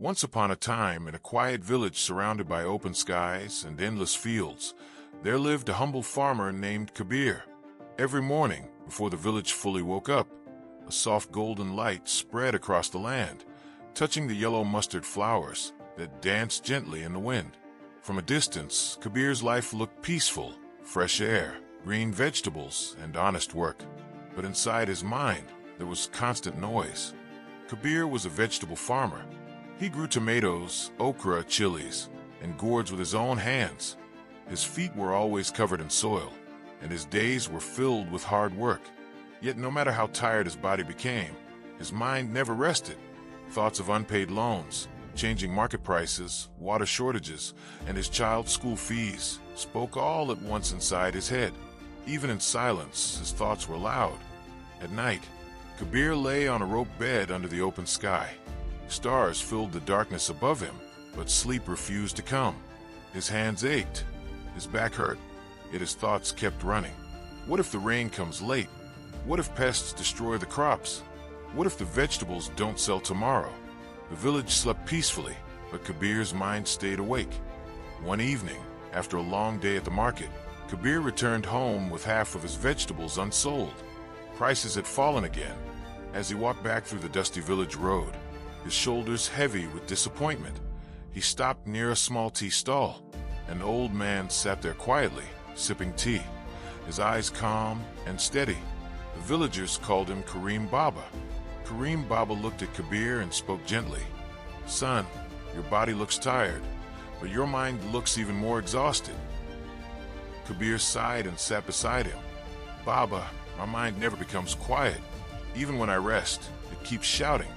Once upon a time, in a quiet village surrounded by open skies and endless fields, there lived a humble farmer named Kabir. Every morning, before the village fully woke up, a soft golden light spread across the land, touching the yellow mustard flowers that danced gently in the wind. From a distance, Kabir's life looked peaceful: fresh air, green vegetables, and honest work. But inside his mind, there was constant noise. Kabir was a vegetable farmer. He grew tomatoes, okra, chilies, and gourds with his own hands. His feet were always covered in soil, and his days were filled with hard work. Yet no matter how tired his body became, his mind never rested. Thoughts of unpaid loans, changing market prices, water shortages, and his child's school fees spoke all at once inside his head. Even in silence, his thoughts were loud. At night, Kabir lay on a rope bed under the open sky. Stars filled the darkness above him, but sleep refused to come. His hands ached, his back hurt, yet his thoughts kept running. What if the rain comes late? What if pests destroy the crops? What if the vegetables don't sell tomorrow? The village slept peacefully, but Kabir's mind stayed awake. One evening, after a long day at the market, Kabir returned home with half of his vegetables unsold. Prices had fallen again. As he walked back through the dusty village road, his shoulders heavy with disappointment, he stopped near a small tea stall. An old man sat there quietly, sipping tea, his eyes calm and steady. The villagers called him Karim Baba. Karim Baba looked at Kabir and spoke gently. "Son, your body looks tired, but your mind looks even more exhausted." Kabir sighed and sat beside him. "Baba, my mind never becomes quiet. Even when I rest, it keeps shouting."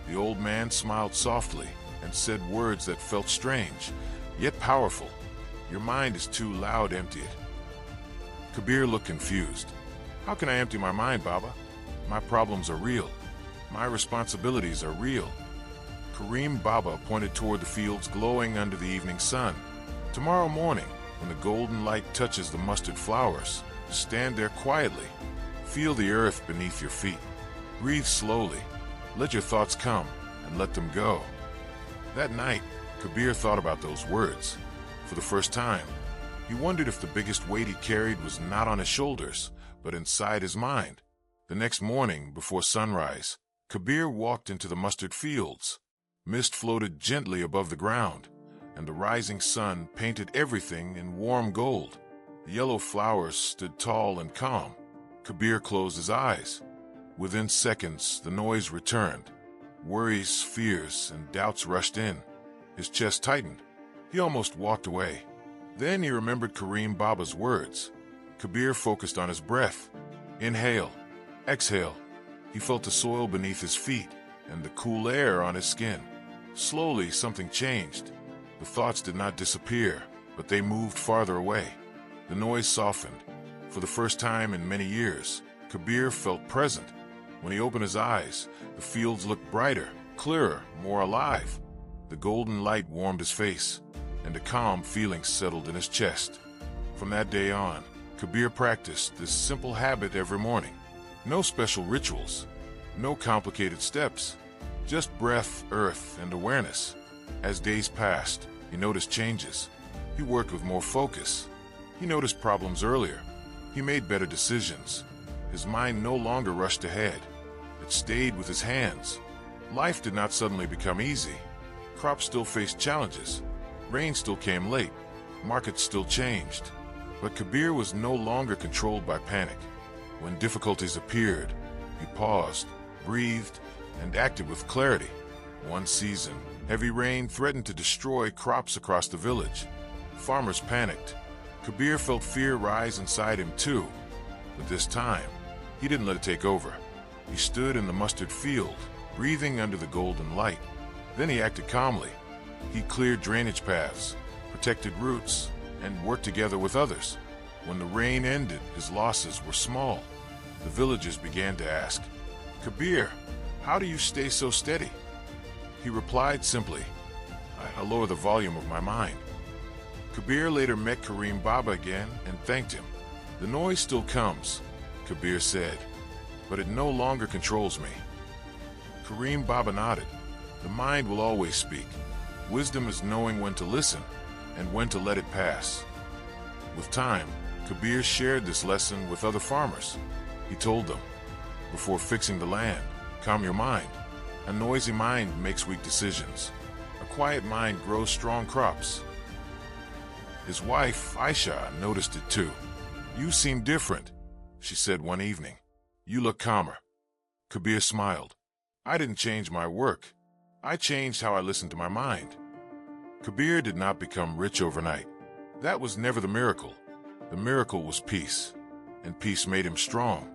The old man smiled softly and said words that felt strange, yet powerful. "Your mind is too loud, empty it." Kabir looked confused. "How can I empty my mind, Baba? My problems are real. My responsibilities are real." Karim Baba pointed toward the fields glowing under the evening sun. "Tomorrow morning, when the golden light touches the mustard flowers, stand there quietly. Feel the earth beneath your feet. Breathe slowly. Let your thoughts come and let them go." That night, Kabir thought about those words. For the first time, he wondered if the biggest weight he carried was not on his shoulders, but inside his mind. The next morning, before sunrise, Kabir walked into the mustard fields. Mist floated gently above the ground, and the rising sun painted everything in warm gold. The yellow flowers stood tall and calm. Kabir closed his eyes. Within seconds, the noise returned. Worries, fears, and doubts rushed in. His chest tightened. He almost walked away. Then he remembered Karim Baba's words. Kabir focused on his breath. Inhale, exhale. He felt the soil beneath his feet and the cool air on his skin. Slowly, something changed. The thoughts did not disappear, but they moved farther away. The noise softened. For the first time in many years, Kabir felt present. When he opened his eyes, the fields looked brighter, clearer, more alive. The golden light warmed his face, and a calm feeling settled in his chest. From that day on, Kabir practiced this simple habit every morning. No special rituals, no complicated steps, just breath, earth, and awareness. As days passed, he noticed changes. He worked with more focus. He noticed problems earlier. He made better decisions. His mind no longer rushed ahead. It stayed with his hands. Life did not suddenly become easy. Crops still faced challenges. Rain still came late. Markets still changed. But Kabir was no longer controlled by panic. When difficulties appeared, he paused, breathed, and acted with clarity. One season, heavy rain threatened to destroy crops across the village. Farmers panicked. Kabir felt fear rise inside him too. But this time, he didn't let it take over. He stood in the mustard field, breathing under the golden light. Then he acted calmly. He cleared drainage paths, protected roots, and worked together with others. When the rain ended, his losses were small. The villagers began to ask, "Kabir, how do you stay so steady?" He replied simply, "I lower the volume of my mind." Kabir later met Karim Baba again and thanked him. "The noise still comes," Kabir said, "but it no longer controls me." Karim Baba nodded. The mind will always speak. Wisdom is knowing when to listen and when to let it pass. With time, Kabir shared this lesson with other farmers. He told them, before fixing the land, calm your mind. A noisy mind makes weak decisions. A quiet mind grows strong crops. His wife, Aisha, noticed it too. You seem different, she said one evening. You look calmer. Kabir smiled. I didn't change my work. I changed how I listened to my mind. Kabir did not become rich overnight. That was never the miracle. The miracle was peace, and peace made him strong.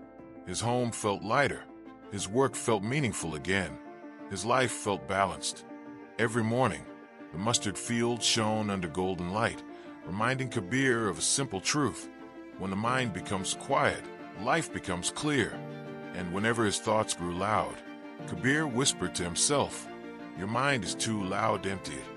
His home felt lighter. His work felt meaningful again. His life felt balanced. Every morning, the mustard field shone under golden light, reminding Kabir of a simple truth. When the mind becomes quiet, life becomes clear. And whenever his thoughts grew loud, Kabir whispered to himself, your mind is too loud, empty it.